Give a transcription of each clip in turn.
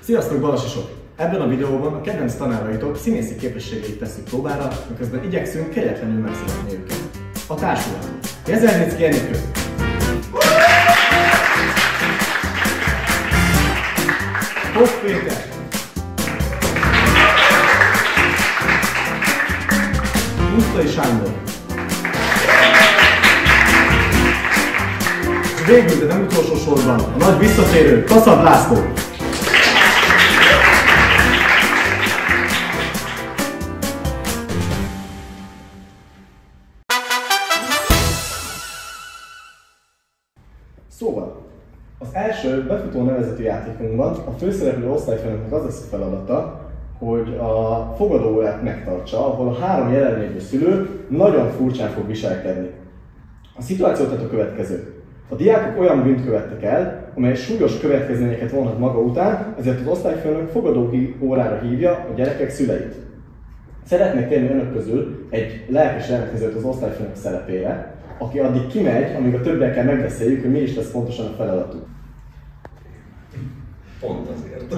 Sziasztok, Balasisok! Ebben a videóban a kedvenc tanáraitok színészi képességeit tesszük próbára, miközben igyekszünk kegyetlenül megszeretni őket. A társulat. Jezelnicki Enikő! Hoff Péter! Pusztai Sándor! És végül, de nem utolsó sorban, a nagy visszatérő Kaszab László! Szóval, az első befutó nevezetű játékunkban a főszereplő osztályfőnöknek az lesz a feladata, hogy a fogadóórát megtartsa, ahol a három jelenlévő szülő nagyon furcsán fog viselkedni. A szituáció tehát a következő. A diákok olyan bűnt követtek el, amely súlyos következményeket vonhat maga után, ezért az osztályfőnök fogadóórára hívja a gyerekek szüleit. Szeretnék kérni önök közül egy lelkes jelentkezőt az osztályfőnök szerepére, aki addig kimegy, amíg a többiekkel megbeszéljük, hogy mi is lesz pontosan a feladatuk. Pont azért.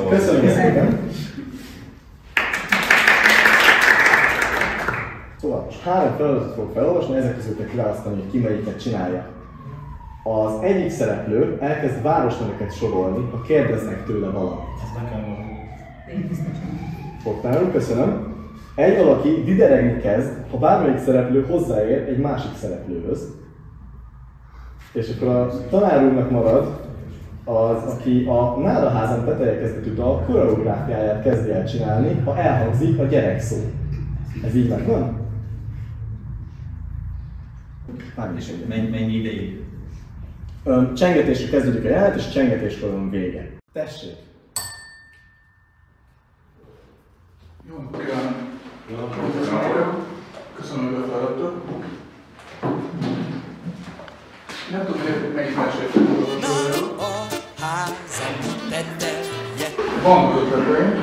Köszönöm szépen! Szóval most 3 feladatot fogok felolvasni, ezek közül kell kiválasztani, hogy ki melyiket csinálja. Az egyik szereplő elkezd városneveket sorolni, ha kérdeznek tőle valamit. Ez nekem Fogtál, köszönöm. Egy valaki dideregni kezd, ha bármelyik szereplő hozzáér egy másik szereplőhöz. És akkor a tanár úrnak marad az, aki a nádaházan teteje kezdetű dal koreográfiáját kezdi el csinálni, ha elhangzik a gyerek szó. Ez így megvan? Mennyi ideig? Csengetésre kezdődik a jelenet, és csengetéskor van vége. Tessék! Jó napot kívánok! Köszönöm, hogy befeladtok. Nem tudom, hogy melyik mesét fogok. Van ötleteim.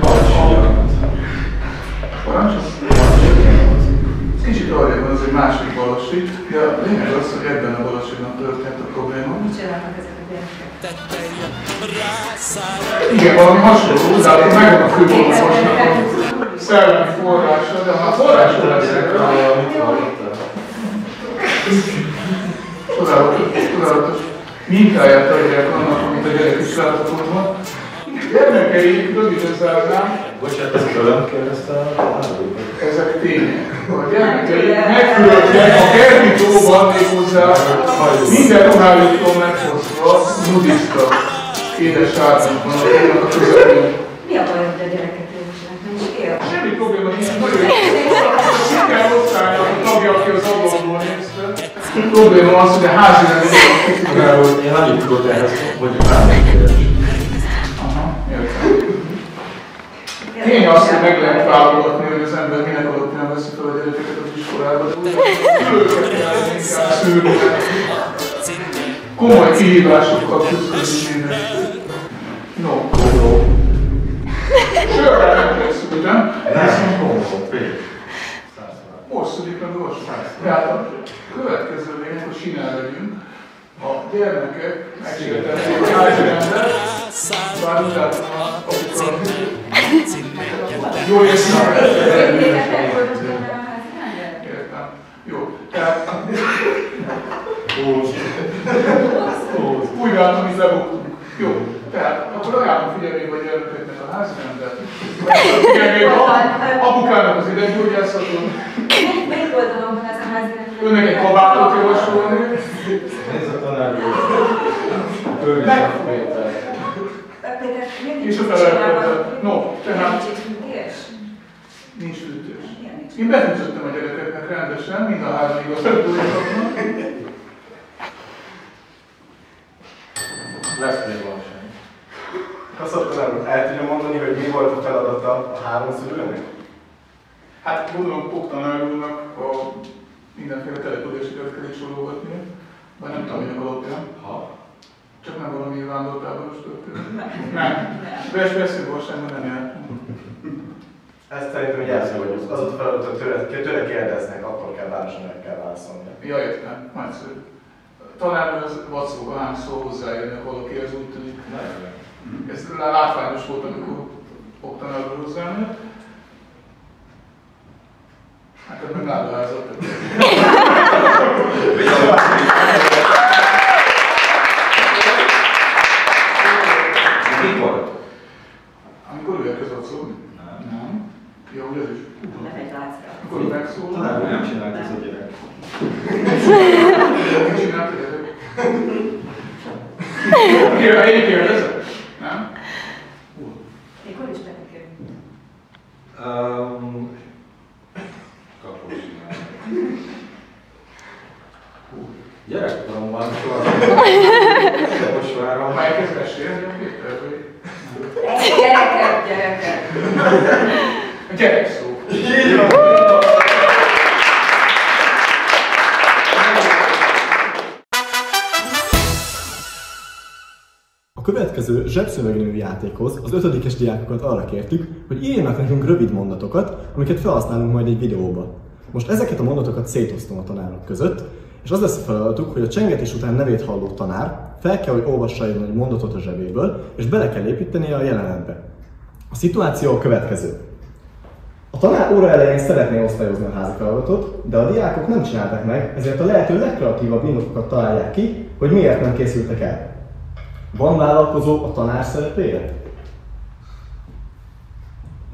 Parancs? Ez kicsit arra van, ez egy másik balasi, de a lényeg az, hogy ebben a balasiban történt a probléma. Mit csinálnak ezek a gyerekek? Igen, valami hasonló, de akkor megvan a fővonalmasnak a szellemi forrása, de ha forrásról beszélek, csodálatos mintáját adják annak, amit a gyerek is láthatóban. Gyermekeik, röviden zárnám. Bocsánat, ezt tőlem kérdezte a Ezek tények. A gyermekeik megfülöttek a kerti tóban méghozzá minden ruhájuktól megfosztva nudiszta édesárnak van a közepén. Mi a baj, hogy a gyerekek nincsenek? Nem is él. Semmi probléma nincs, nagyon jó. Kell osztálynak a tagja, aki az ablakból nézte. A probléma az, hogy a házi nem is én annyit tudod ehhez, hogy bármelyik. Aha, értem. Tény azt, hogy meg lehet válogatni, hogy az ember minek alapján veszi fel a gyerekeket az iskolába, de őket kell inkább szűrni. Komoly kihívásokkal küzdeni mindenki. No. Sörrel nem készültem. Nem, komolyan, Osszudik meg gyorsan. Tehát a következő lényeg, hogy sinál legyünk. A gyermekek megsértették a házirendet, bár utána amikor jó észre. Értem. Jó. Tehát úgy látom, hogy lebuktunk. Jó. Tehát akkor ajánlom figyelmébe a gyermekeknek a házirendet. Figyelmébe apukának az ideggyógyászaton. Melyik oldalon van ez a házirendet? Önnek egy kabátot javasolni. Nézd a tanár úr. Péter, És a felelőttet. No, tehát nincs fűtés. Én befűtöttem a gyerekeknek rendesen, mind a 3 igazgatóiaknak. Lesz még valóság. Kaszab tanár úr, el tudja mondani, hogy mi volt a feladata a 3 szülőnek? Hát gondolom, oktanár úrnak a mindenféle településeket kell sorolgatni, vagy nem tudom, minek alapján. Csak nem valami vándortáboros történet. Nem. Veszélyborságban nem jártunk. Ezt szerintem így elszabadjuk. Az ott a feladat, hogy tőle kérdeznek, akkor kell városnevekkel válaszolni. Ja, értem. Nagyszerű. Talán az vacóba ám szól hozzájönnek valaki, ez úgy tűnik. látványos volt, amikor oktanárba hozzájönnek. Hát ez meg lábázott. Mikor? Amikor ő elkezdett szólni? Nem. Jó, hogy ez is. Nem egy látszik. Amikor ő megszól. Talán nem csinált ez a gyerek. Nem csinált a gyerek. Én kérdezem? Nem? Mikor is tekekér? Kapos. Gyerekkoromban soha most várom. Ha elkezd mesélni, a Péter, Gyerekek. a gyerek szó. Így van! A következő zsebszövegnévű játékhoz az 5-es diákokat arra kértük, hogy írjanak nekünk rövid mondatokat, amiket felhasználunk majd egy videóba. Most ezeket a mondatokat szétosztom a tanárok között, és az lesz a feladatuk, hogy a csengetés után nevét halló tanár fel kell, hogy olvassa egy mondatot a zsebéből, és bele kell építenie a jelenetbe. A szituáció a következő. A tanár óra elején szeretné osztályozni a házi feladatot, de a diákok nem csinálták meg, ezért a lehető legkreatívabb indokokat találják ki, hogy miért nem készültek el. Van vállalkozó a tanár szerepére?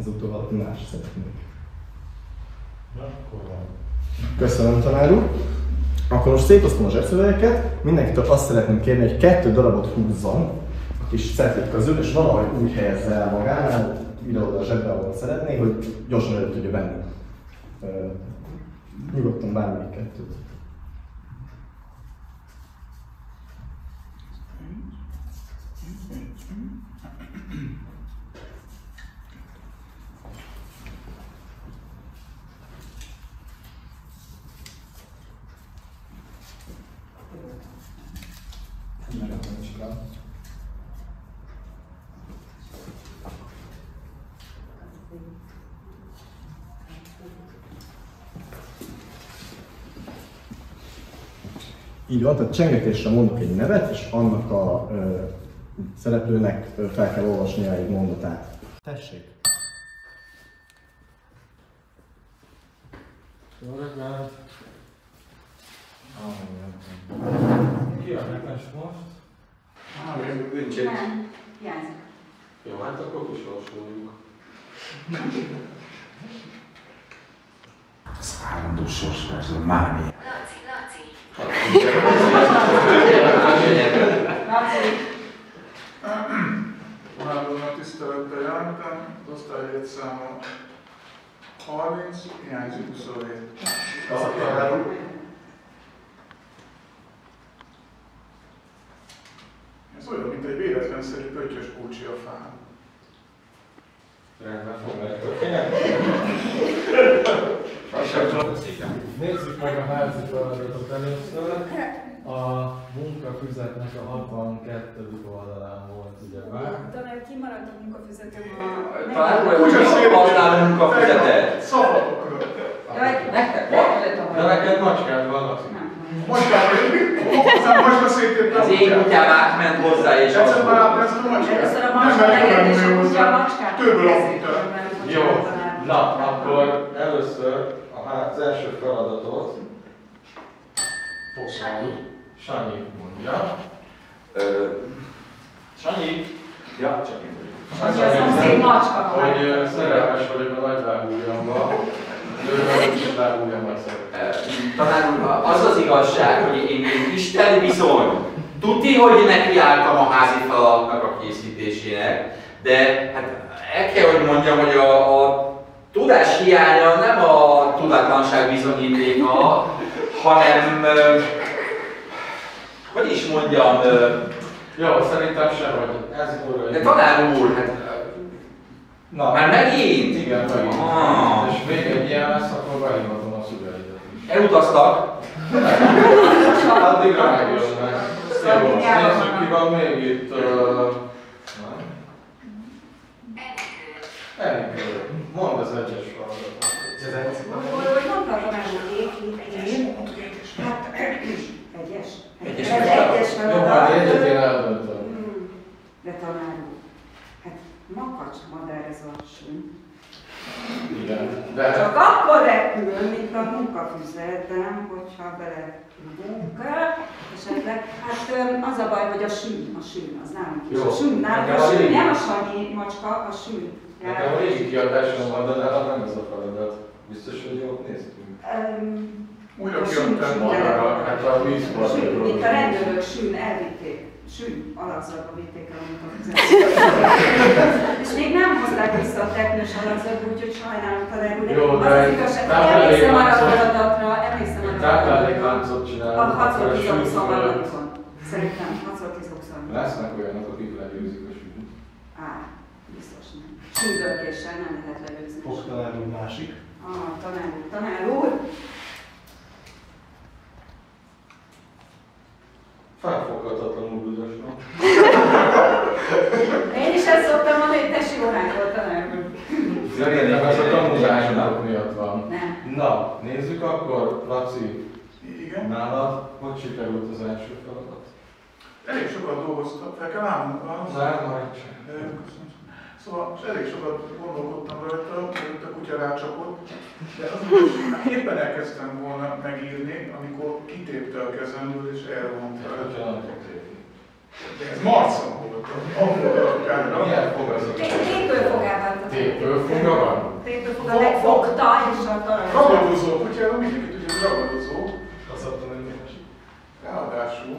Ezúttal valaki más szeretnék. Köszönöm, tanár úr. Akkor most szétosztom a zsebszövegeket, mindenkitől azt szeretném kérni, hogy 2 darabot húzzon a kis cetlik közül, és valahogy úgy helyezze el magánál, ide-oda a zsebbe, ahol szeretné, hogy gyorsan elő tudja venni. Nyugodtan bármelyik 2-t. Így van, tehát csengetésre mondok egy nevet, és annak a szereplőnek fel kell olvasnia egy mondatát. Tessék! Jó reggelt! Ki a netes most? Nincs egy. Nem, hiányzik. Jó, hát akkor kisorsoljuk. Az állandó sorsverző mánia. Laci. Tanárulnak tisztelettel jelentem, az osztálylétszáma 30, hiányzik 27. Ez olyan, mint egy véletlenszerű pöttyös pulcsi a fán. Rendben, foglaljuk. Nézzük meg a házi feladatot először. A munkafüzetnek a 62. oldalán volt ugyebár. Talán kimaradt a munkafüzetem Talán hogy használ a munkafüzetet. Szavakokra. Nektek? De neked macskád van, Laci. Macskát vagyok, aztán macska széttépte a Az én kutyám átment hozzá és azt egyszer már átnéztem a macskát. Először a Nem macska mert megért, és nem a kutya a hozzá. macskát Többől kezét. aludtál. Jó, na akkor először az első feladatot Sanyi mondja. Sanyi, Ja, csak én vagyok. Sanyi a szomszéd macska. hogy szerelmes vagyok a nagylábújjamba. Őről is lábújjammal szeretem. Tanár úr, az az igazság, hogy én Isten bizony tudti, hogy nekiálltam a házi feladatnak a készítésének, de hát el kell, hogy mondjam, hogy a tudás hiánya nem a tudatlanság bizonyítéka, hanem, hogy is mondjam, Jó, szerintem sem vagy. Ez óra. de tanár úr, hát Na, már megint? igen, megint. Ah. És még egy ilyen lesz, akkor beindítom a szüleidet is. Elutaztak. Addigra megjönnek. Jó, nézzük ki van még itt. Enikő. Mondd az egyes feladatot. Hogy mondta a tanár úr, egyes? Egyes. Ez egyes Jó, majd egyet én eldöntöm. De tanár úr. makacsmadár ez a sűn. Igen, de... Csak akkor repül, mint a munkafüzetem, hogyha belepülünk. Esetleg, hát az a baj, hogy a sűn, az nálunk is. A sűn, nálunk a sűn, nem a Sanyi macska, a sűn. Nekem a régi kiadásom van, de nálam nem ez a feladat. Biztos, hogy jót néztünk. Újra kiadtam arra, hát a vízpartról. Mint a rendőrök sűn elvitték. Sűn alakzatba vitték el a munkafüzetet. És még nem hozták vissza a teknős alakzatba, úgyhogy sajnálom talán, de az igazság, emlékszem arra a feladatra, táplálékláncot csinálunk, a 6x10 van. Szerintem 6x10 van. Lesznek olyanok, akik legyőzik a sűnt. Biztos nem. Sűndölkéssel nem lehet legyőzni. Fog tanár úr másik. Tanár úr. Felfoghatatlanul büdösnek. Én is ezt szoktam mondani, hogy te sivoránk volt tanár úr. Szerintem ez a tanulásnak miatt van. Nem. Na, nézzük akkor, Laci, Igen. nálad hogy sikerült az első feladat? Elég sokat dolgoztam, fel kell állnunk választ. Köszönöm. Szóval elég sokat gondolkodtam rajta, hogy a kutya rácsapott, de az éppen elkezdtem volna megírni, amikor kitépte a kezemből és elvonta. De ez marcon volt, Milyen fog ez a Tépőfogában. Tépőfoga van? Tépőfoga megfogta és a talán. ragadozó kutyára, mindenki tudja, hogy ragadozó. Azt adtam, hogy másik. Ráadásul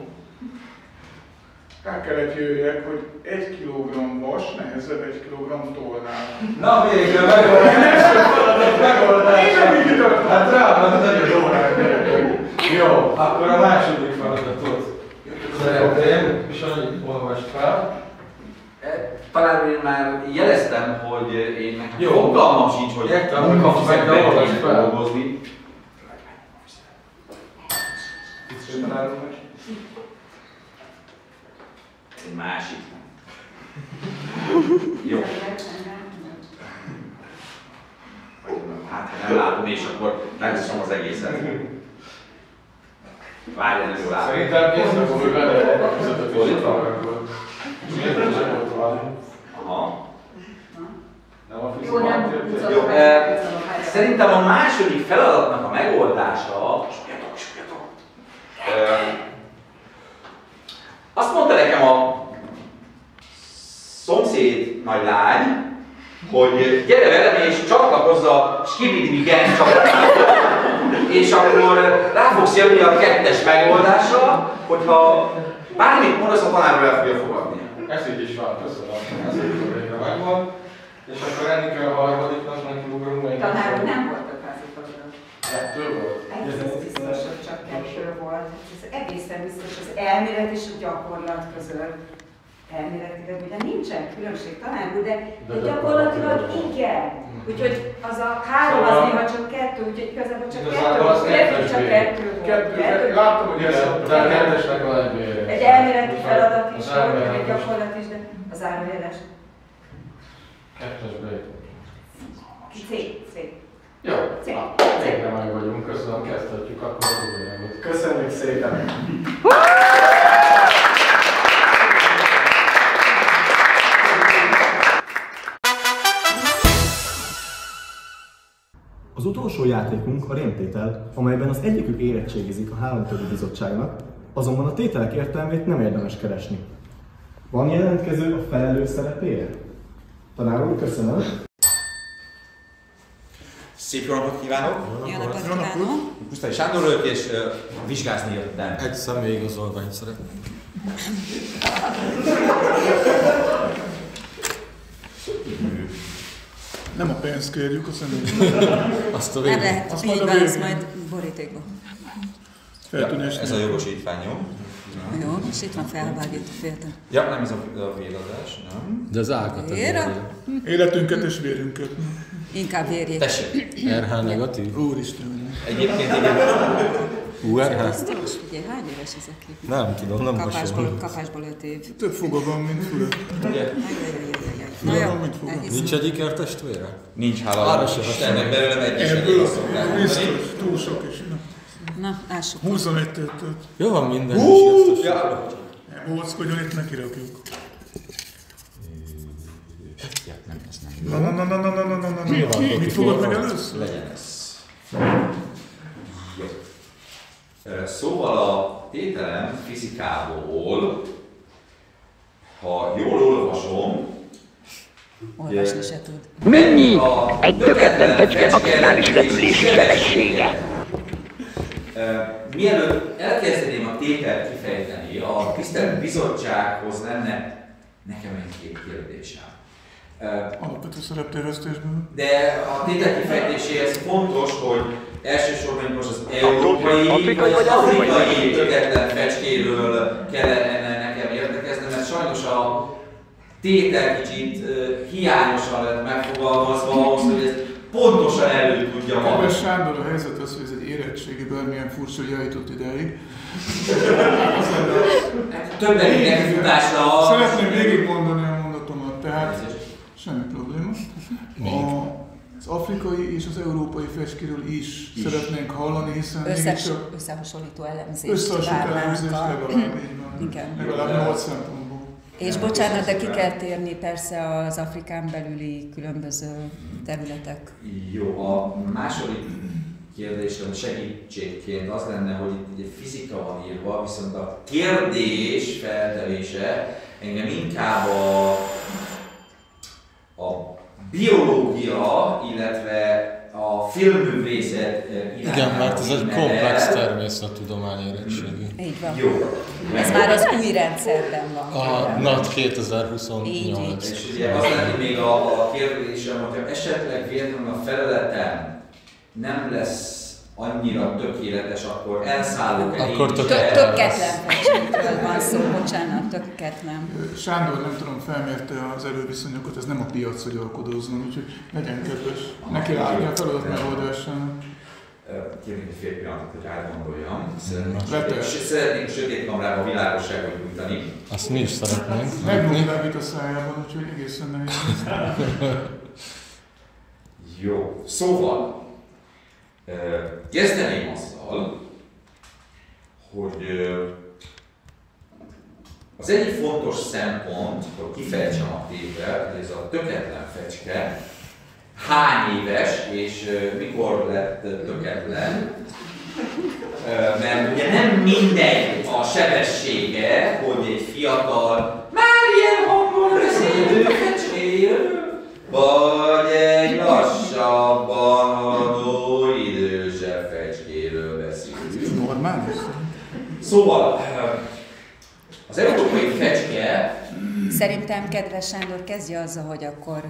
rá kellett jöjjek, hogy 1 kg vas nehezebb 1 kg tollnál. Na végre megoldása! Hát rá van nagyon jó gyerekek. Jó, akkor a második feladatot szeretném, és annyit olvasd fel. Talán én már jeleztem, hogy én nekem fogalmam sincs, hogy munkafüzetben kéne dolgozni. Egy másik. Jó. Hát, ha nem látom, és akkor megviszom az egészet. Várj, nem jól látom. Szerintem készre fogjuk venni a fizetőt fordítva. Aha. Nem a Jó, nem. Jó, szerintem a második feladatnak a megoldása, azt mondta nekem a szomszéd nagy lány, hogy gyere velem és csatlakozz a Skibidi Gang csapatába, és akkor rá fogsz jönni a 2-es megoldásra, hogyha bármit mondasz, a tanár el fogja fogadni. Ez így is van, köszönöm. Ez így végre megvan. És akkor enni kell a harmadiknak, neki ugrunk. Tanár nem volt a házi feladat. 2 volt? Ez biztos, hogy csak 2 volt. Ez egészen biztos az elmélet és a gyakorlat között. Elméletileg ugye nincsen különbség tanár úr, de gyakorlatilag igen. Úgyhogy az a 3 az néha csak 2, úgyhogy igazából csak 2. Láttam, hogy ez de a 2-esnek van egy vére. Egy elméleti feladat is volt, egy gyakorlat is, de az zárójeles. 2-es B. C. Jó, végre meg vagyunk, köszönöm, kezdhetjük akkor a problémát. Köszönjük szépen! Az utolsó játékunk a rémtétel, amelyben az egyikük érettségizik a 3 többi bizottságnak, azonban a tételek értelmét nem érdemes keresni. Van jelentkező a felelős szerepére? Tanár úr, köszönöm! Szép jó napot kívánok! Jó napot kívánok! Pusztai Sándor vagyok, és vizsgázni jöttem. Egy személyigazolványt szeretnék. Nem a pénzt kérjük, a személyt. Azt a Nem végén. lehet, így van, az majd borítékba. Ez a jogosítvány, jó? Jó, és itt van felvágít a féltem. Ja, nem ez a véradás, nem? De az ágat Véra? Életünket és vérünket. Inkább vérjét. Tessék! RH negatív? Úristen. Egyébként igen. URH? Biztos, ugye hány éves ez a kép? Nem tudom, nem hasonló. Kapásból 5 év. Több foga van, mint füle. Ugye? Na jó, Mit fogom? elhiszem. Nincs egyik testvére? Nincs hála. Arra se Istennek belőlem egy is elég Ebből azt szokták mondani. biztos, túl sok is. Na, ássuk. 21 töltött. Jó van minden is, ezt Ja. Óckodjon, itt nekirakjuk. nem, ez nem Na. Nyilván Mit Rocky fogod meg Four. először? legyen ez. Jó. Szóval a tételem fizikából, ha jól olvasom, Olvasni se tud. Mennyi egy tökéletlen fecske maximális repülési sebessége? Mielőtt elkezdeném a tételt kifejteni, a tisztelt bizottsághoz lenne nekem egy kérdésem. Alapvető szereptévesztésből. De a tétel kifejtéséhez fontos, hogy elsősorban most az európai vagy az afrikai tökéletlen fecskéről kellene nekem érdekeznem, mert sajnos a tétel kicsit hiányosan lett megfogalmazva ahhoz, hogy ezt pontosan elő tudja magam. Kedves Sándor, a helyzet az, hogy ez egy érettségi, bármilyen furcsa, hogy eljutott ideig. Többen mindenki futásra. Szeretném végigmondani a mondatomat, tehát semmi probléma. Az afrikai és az európai fecskéről is szeretnénk hallani, hiszen mégiscsak Összehasonlító elemzést összehasonlító elemzést legalább így van. Igen. Legalább 8 szempontból. És bocsánat, de ki kell térni persze az Afrikán belüli különböző területek. Jó, a második kérdésem segítségként az lenne, hogy itt egy fizika van írva, viszont a kérdés feltevése engem inkább a biológia, illetve a filmművészet irányába. Igen, mert ez egy komplex természettudomány érettségi. Így van. Jó. Ez már az új rendszerben van. A NAT 2028. És ugye az lenne még a kérdésem, hogyha esetleg véletlenül a feleletem nem lesz annyira tökéletes, akkor elszállok el Akkor én is Tökéletlen fecskéről van szó, bocsánat, tökéletlen. Sándor, nem tudom, felmérte az erőviszonyokat, ez nem a piac, hogy alkodozzon, úgyhogy legyen kedves. Neki látni a feladat megoldásának. Kérnék egy fél pillanatot, hogy átgondoljam. Vettel. Szeretnénk a sötét kamrába világosságot nyújtani. Azt mi is szeretnénk. Megmondják a szájában, úgyhogy egészen nehéz. Jó, szóval kezdeném azzal, hogy az egyik fontos szempont, hogy kifejtsem a tételt, hogy ez a tökéletlen fecske hány éves és mikor lett tökéletlen, mert ugye nem mindegy a sebessége, hogy egy fiatal, már ilyen hangon beszélő fecskéről, vagy egy lassabban haladó idősebb fecskéről beszélünk. Normális? Szóval, az európai fecske... Szerintem, kedves Sándor, kezdje azzal, hogy akkor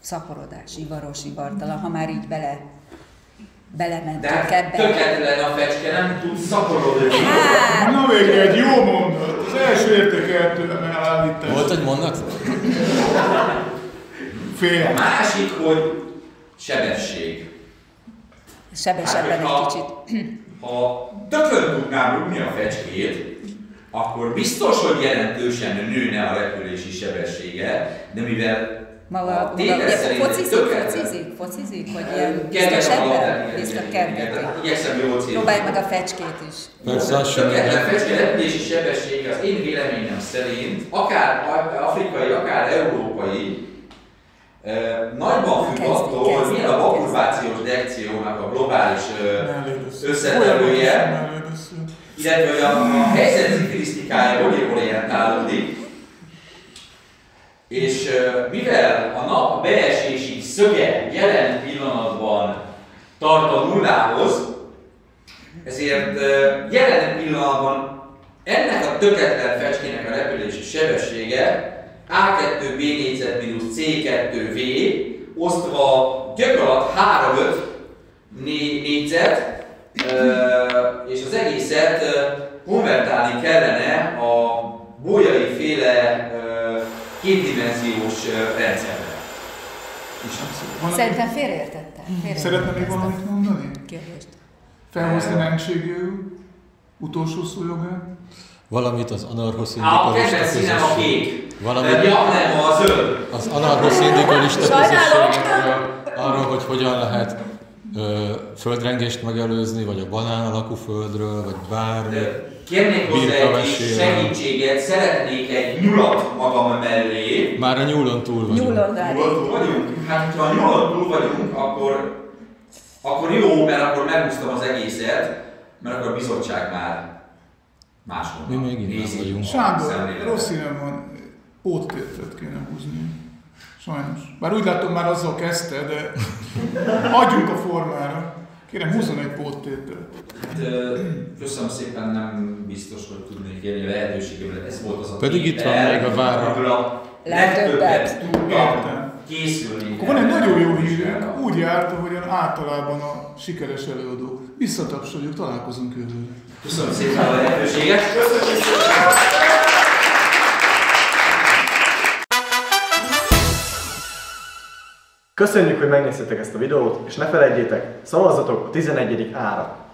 szaporodás, ivaros, ivartalan, ha már így belementünk De ebbe. tökéletlen a fecske, nem tud szaporodni. Na végre egy jó mondat! Az első értékelt tőlem elállítás. Volt egy mondat? A Fél. másik, hogy sebesség. Sebesebben egy Hát, kicsit. Ha tökön tudnám rúgni a fecskét, akkor biztos, hogy jelentősen nőne a repülési sebessége, de mivel Maga, tétel szerint focizik, hogy ilyen kedves a labdát, biztosebben, biztos igen, kergeti. igyekszem jól célozni. Próbálj meg a fecskét is. Persze, az sem Tökéletlen igen. fecske repülési sebessége az én véleményem szerint, akár afrikai, akár európai, nagyban függ attól, hogy milyen a masturbációs derekciónak a globális összetevője, illetve hogy a helyzet sziklisztikája hogy orientálódik. És mivel a nap beesési szöge jelen pillanatban tart a nullához, ezért jelen pillanatban ennek a tökéletlen fecskének a repülési sebessége A2B négyzet mínusz C2V osztva gyök alatt 3-5 négyzet, és az egészet konvertálni kellene a bolyai féle kétdimenziós rendszerre. Szerintem félreértettem. Szeretne még valamit mondani? Kérdést. Felhozni mentségül? Utolsó szójogát? Valamit az A anarcho-szindikalista kedvenc színem a kék. Valamit Ja, nem, a zöld. az anarcho-szindikalista közösségekről, arról, hogy hogyan lehet földrengést megelőzni, vagy a banán alakú földről, vagy bármi. Kérnék hozzá egy kis segítséget, szeretnék egy nyulat magam mellé. Már a nyúlon túl vagyunk. Nyúlon vagyunk? Hát, ha a nyúlon túl vagyunk, akkor jó, mert akkor megúsztam az egészet, mert akkor a bizottság már máshol. Mi még innen vagyunk. Sándor, rossz hírem van, póttértet kéne húzni. Sajnos. Bár úgy látom, már azzal kezdte, de adjunk a formára. Kérem, húzzon egy póttértet. Hát, köszönöm szépen, nem biztos, hogy tudnék élni a lehetőségemre. Ez volt az a pedig itt van még a vára. Legtöbbet tudtam készülni. Akkor van egy nagyon jó hírünk, úgy járt, ahogyan általában a sikeres előadók. Visszatapsoljuk, találkozunk jövőre. Köszönöm szépen a lehetőséget. Köszönöm szépen. Köszönjük, hogy megnéztétek ezt a videót, és ne felejtjétek, szavazzatok a 11. ára!